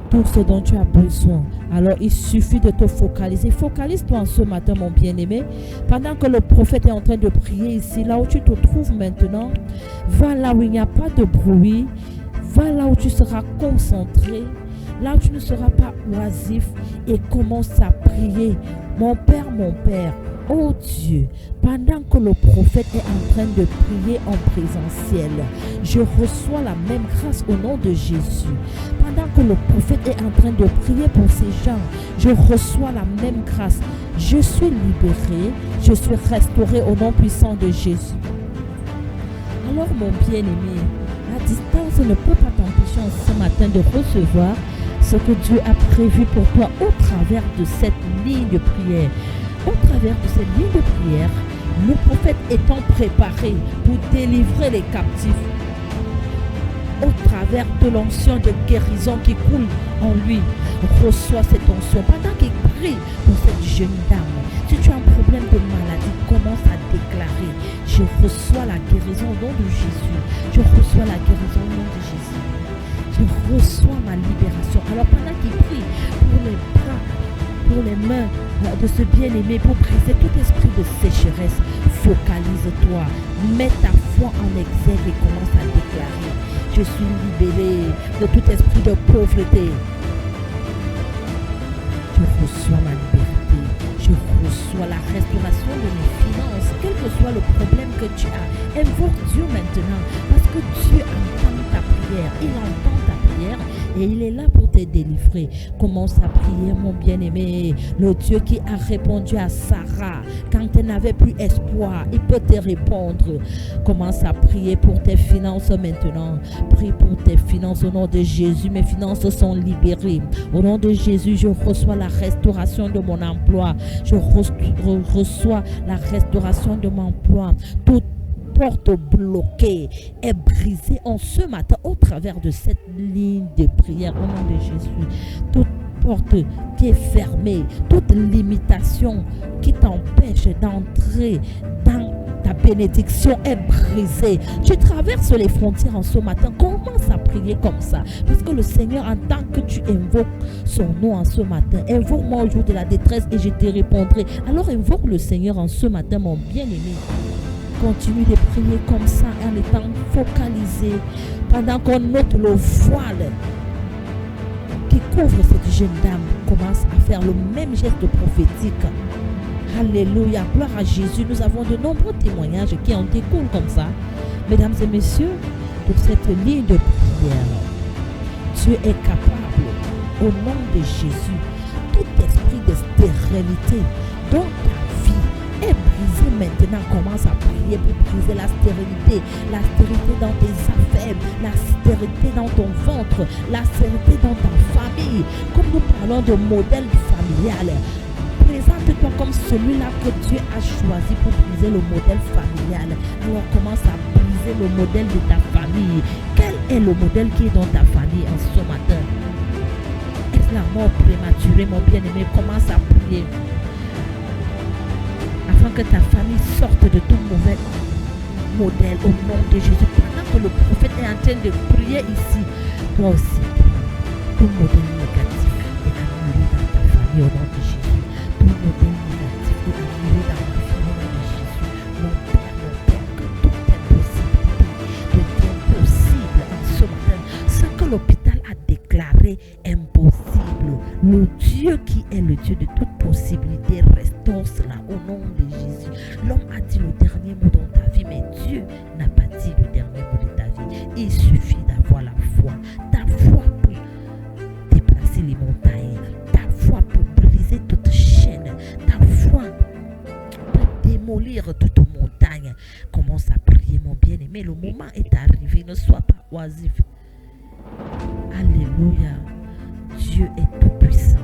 tout ce dont tu as besoin. Alors il suffit de te focaliser. Focalise-toi en ce matin, mon bien-aimé. Pendant que le prophète est en train de prier ici, là où tu te trouves maintenant, va là où il n'y a pas de bruit. Va là où tu seras concentré, là où tu ne seras pas oisif, et commence à prier. Mon Père, oh Dieu, pendant que le prophète est en train de prier en présentiel, je reçois la même grâce au nom de Jésus. Pendant que le prophète est en train de prier pour ces gens, je reçois la même grâce. Je suis libéré, je suis restauré au nom puissant de Jésus. Alors mon bien-aimé, la distance ne peut pas t'empêcher ce matin de recevoir ce que Dieu a prévu pour toi au travers de cette ligne de prière. Au travers de cette ligne de prière, le prophète étant préparé pour délivrer les captifs, au travers de l'onction de guérison qui coule en lui, reçoit cette onction. Pendant qu'il prie pour cette jeune dame, si tu as un problème de maladie, commence à déclarer: je reçois la guérison au nom de Jésus. Je reçois la guérison au nom de Jésus. Je reçois ma libération. Alors pendant qu'il prie pour les bras, pour les mains de ce bien-aimé, pour briser tout esprit de sécheresse, focalise-toi, mets ta foi en exergue et commence à déclarer: je suis libéré de tout esprit de pauvreté. Je reçois ma liberté. Je reçois la restauration de mes finances. Quel que soit le problème que tu as, invoque Dieu maintenant, parce que Dieu entend ta prière. Il entend ta prière et il est là pour te délivrer. Commence à prier, mon bien-aimé. Le Dieu qui a répondu à Sarah quand elle n'avait plus espoir, il peut te répondre. Commence à prier pour tes finances maintenant. Prie pour tes finances au nom de Jésus. Mes finances sont libérées. Au nom de Jésus, je reçois la restauration de mon emploi. Je reçois la restauration de mon emploi. Toute porte bloquée est brisée en ce matin au travers de cette ligne de prière au nom de Jésus. Toute porte qui est fermée, toute limitation qui t'empêche d'entrer dans ta bénédiction est brisée. Tu traverses les frontières en ce matin. Commence à prier comme ça. Parce que le Seigneur entend que tu invoques son nom en ce matin. Invoque-moi au jour de la détresse et je te répondrai. Alors invoque le Seigneur en ce matin, mon bien-aimé. Continue de prier comme ça en étant focalisé. Pendant qu'on ôte le voile qui couvre cette jeune dame, commence à faire le même geste prophétique. Alléluia, gloire à Jésus. Nous avons de nombreux témoignages qui en découlent comme ça. Mesdames et messieurs, pour cette ligne de prière, Dieu est capable, au nom de Jésus, tout esprit de stérilité dont ta vie est brisée maintenant. Commence à prier pour briser la stérilité dans tes affaires, la stérilité dans ton ventre, la stérilité dans ta famille. Comme nous parlons de modèle familial, présente-toi comme celui-là que Dieu a choisi pour briser le modèle familial. Alors commence à briser le modèle de ta famille. Quel est le modèle qui est dans ta famille en ce matin? Est-ce la mort prématurée, mon bien-aimé? Commence à prier afin que ta famille sorte de tout mauvais modèle au nom de Jésus. Pendant que le prophète est en train de prier ici, toi aussi, tout modèle négatif est annulé dans ta famille au nom de Jésus. Tout modèle négatif est annulé dans ma famille au nom de Jésus. Mon Père, que tout est possible devient possible en ce matin. Ce que l'hôpital a déclaré impossible, le Dieu qui est le Dieu de toute possibilité restaure cela au nom de Jésus. L'homme a dit le dernier mot dans ta vie, mais Dieu n'a pas dit le dernier mot de ta vie. Il suffit d'avoir la foi. Ta foi peut déplacer les montagnes. Ta foi peut briser toute chaîne. Ta foi peut démolir toute montagne. Commence à prier, mon bien-aimé. Le moment est arrivé. Ne sois pas oisif. Alléluia. Dieu est tout puissant.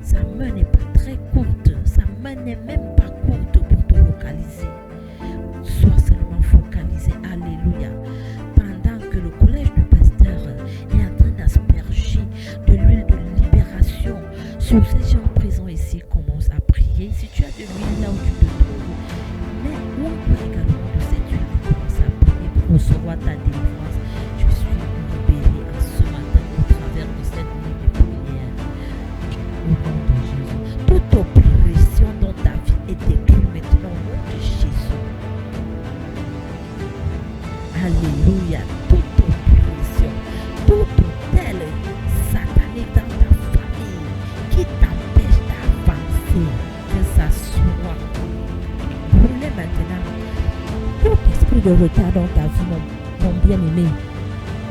Sa main n'est pas très courte. Sa main n'est même pas courte pour te localiser. Sois seulement focalisé. Alléluia. Pendant que le collège du pasteur est en train d'asperger de l'huile de libération sur ces gens présents ici, commence à prier. Si tu as de l'huile là où tu te trouves, mais on peut également de cette huile, commence à prier pour recevoir ta délivrance. Je suis libéré en ce matin au travers de retard dans ta vie, mon bien-aimé,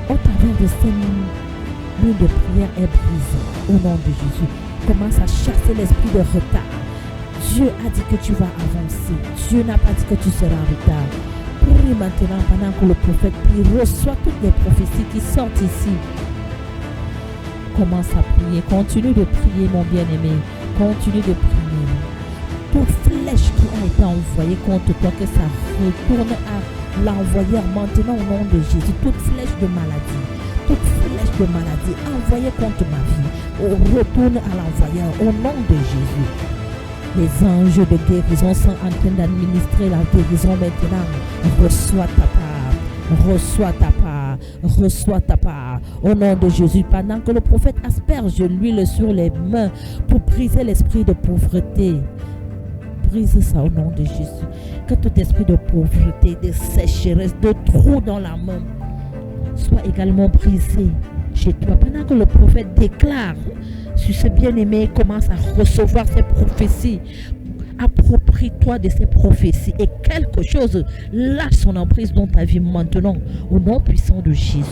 au travers de cette ligne de prière est brisée. Au nom de Jésus, commence à chasser l'esprit de retard. Dieu a dit que tu vas avancer. Dieu n'a pas dit que tu seras en retard. Prie maintenant pendant que le prophète prie. Reçois toutes les prophéties qui sortent ici. Commence à prier. Continue de prier, mon bien-aimé. Continue de prier. Toute flèche qui a été envoyée contre toi, que ça retourne à l'envoyeur maintenant au nom de Jésus. Toute flèche de maladie. Toute flèche de maladie envoyée contre ma vie. Retourne à l'envoyeur au nom de Jésus. Les anges de guérison sont en train d'administrer la guérison maintenant. Reçois ta part. Reçois ta part. Reçois ta part. Au nom de Jésus, pendant que le prophète asperge l'huile sur les mains pour briser l'esprit de pauvreté. Brise ça au nom de Jésus. Que tout esprit de pauvreté, de sécheresse, de trou dans la main soit également brisé chez toi. Pendant que le prophète déclare sur ce bien-aimé, commence à recevoir ces prophéties. Approprie-toi de ces prophéties et quelque chose lâche son emprise dans ta vie maintenant. Au nom puissant de Jésus,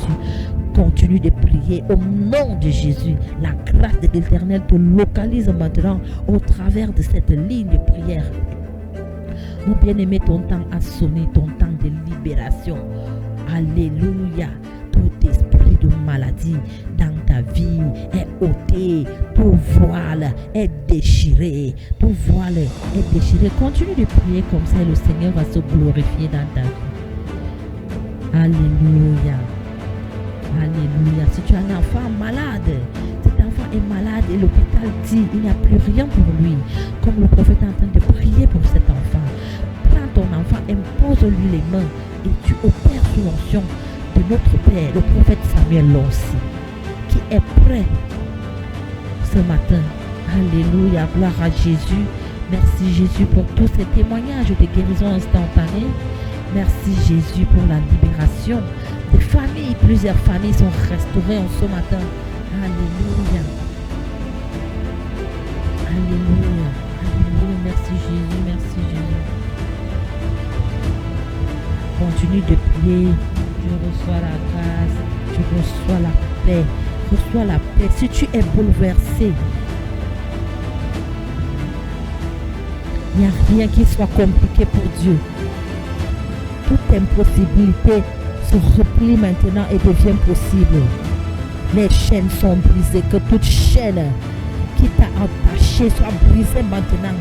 continue de prier au nom de Jésus. La grâce de l'Éternel te localise maintenant au travers de cette ligne de prière. Mon bien-aimé, ton temps a sonné, ton temps de libération. Alléluia. Tout esprit de maladie dans ta vie est ôté. Tout voile est déchiré. Tout voile est déchiré. Continue de prier comme ça et le Seigneur va se glorifier dans ta vie. Alléluia. Alléluia. Si tu as un enfant malade, cet enfant est malade et l'hôpital dit il n'y a plus rien pour lui. Comme le prophète est en train de prier pour cet enfant. Prends ton enfant, impose-lui les mains et tu opères sous l'onction de notre Père, le prophète Samuel Lonsi, qui est prêt ce matin. Alléluia, gloire à Jésus. Merci Jésus pour tous ces témoignages de guérison instantanée. Merci Jésus pour la libération des familles. Plusieurs familles sont restaurées en ce matin. Alléluia. Alléluia. Alléluia. Merci Jésus. Merci Jésus. Continue de prier. Je reçois la grâce. Je reçois la paix. Reçois la paix. Si tu es bouleversé, il n'y a rien qui soit compliqué pour Dieu. Toute impossibilité se replie maintenant et devient possible. Les chaînes sont brisées. Que toute chaîne qui t'a attaché soit brisée maintenant.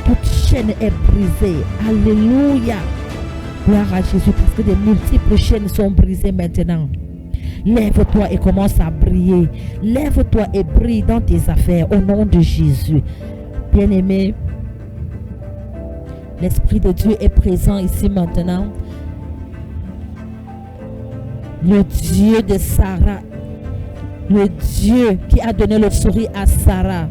Toute chaîne est brisée. Alléluia. Gloire à Jésus parce que de multiples chaînes sont brisées maintenant. Lève-toi et commence à briller. Lève-toi et brille dans tes affaires au nom de Jésus. Bien-aimé, l'Esprit de Dieu est présent ici maintenant. Le Dieu de Sarah, le Dieu qui a donné le sourire à Sarah,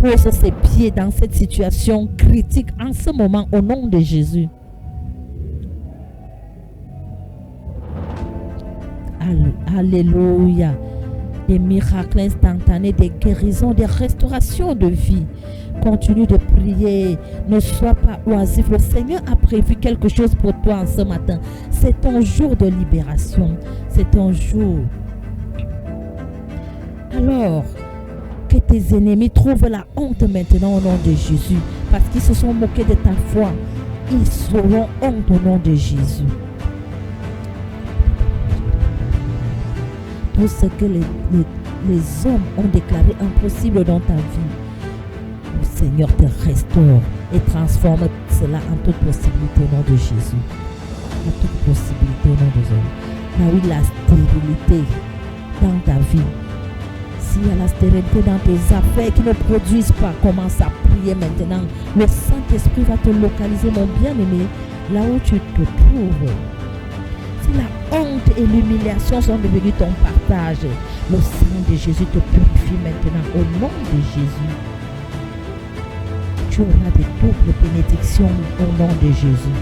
pose ses pieds dans cette situation critique en ce moment au nom de Jésus. Alléluia. Des miracles instantanés, des guérisons, des restaurations de vie. Continue de prier. Ne sois pas oisif. Le Seigneur a prévu quelque chose pour toi en ce matin. C'est ton jour de libération. C'est ton jour. Alors, que tes ennemis trouvent la honte maintenant au nom de Jésus. Parce qu'ils se sont moqués de ta foi. Ils auront honte au nom de Jésus. Tout ce que les hommes ont déclaré impossible dans ta vie, le Seigneur te restaure et transforme cela en toute possibilité au nom de Jésus. En toute possibilité au nom de Jésus. Là où il y a la stérilité dans ta vie, s'il y a la stérilité dans tes affaires qui ne produisent pas, commence à prier maintenant. Le Saint-Esprit va te localiser, mon bien-aimé, là où tu te trouves. Si la honte et l'humiliation sont devenus ton partage, le sang de Jésus te purifie maintenant au nom de Jésus. Tu auras de doubles bénédictions au nom de Jésus.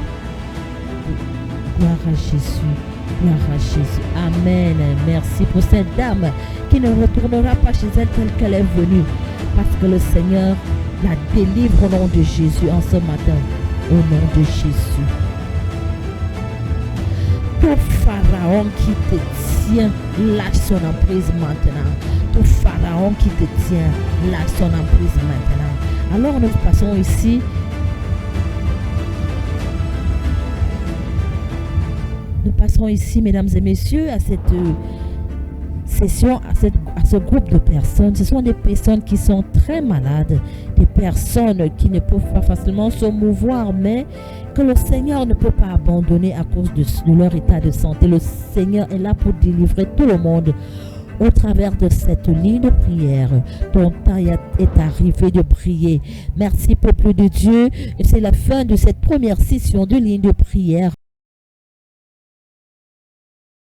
Gloire à Jésus. Gloire à Jésus. Amen. Merci pour cette dame qui ne retournera pas chez elle telle qu'elle est venue. Parce que le Seigneur la délivre au nom de Jésus en ce matin. Au nom de Jésus. Tout pharaon qui te tient, lâche son emprise maintenant. Tout pharaon qui te tient, lâche son emprise maintenant. Alors nous passons ici. Nous passerons ici, mesdames et messieurs, à cette session, à ce groupe de personnes. Ce sont des personnes qui sont très malades, des personnes qui ne peuvent pas facilement se mouvoir, mais que le Seigneur ne peut pas abandonner à cause de leur état de santé. Le Seigneur est là pour délivrer tout le monde. Au travers de cette ligne de prière, ton temps est arrivé de prier. Merci, peuple de Dieu. Et c'est la fin de cette première session de ligne de prière.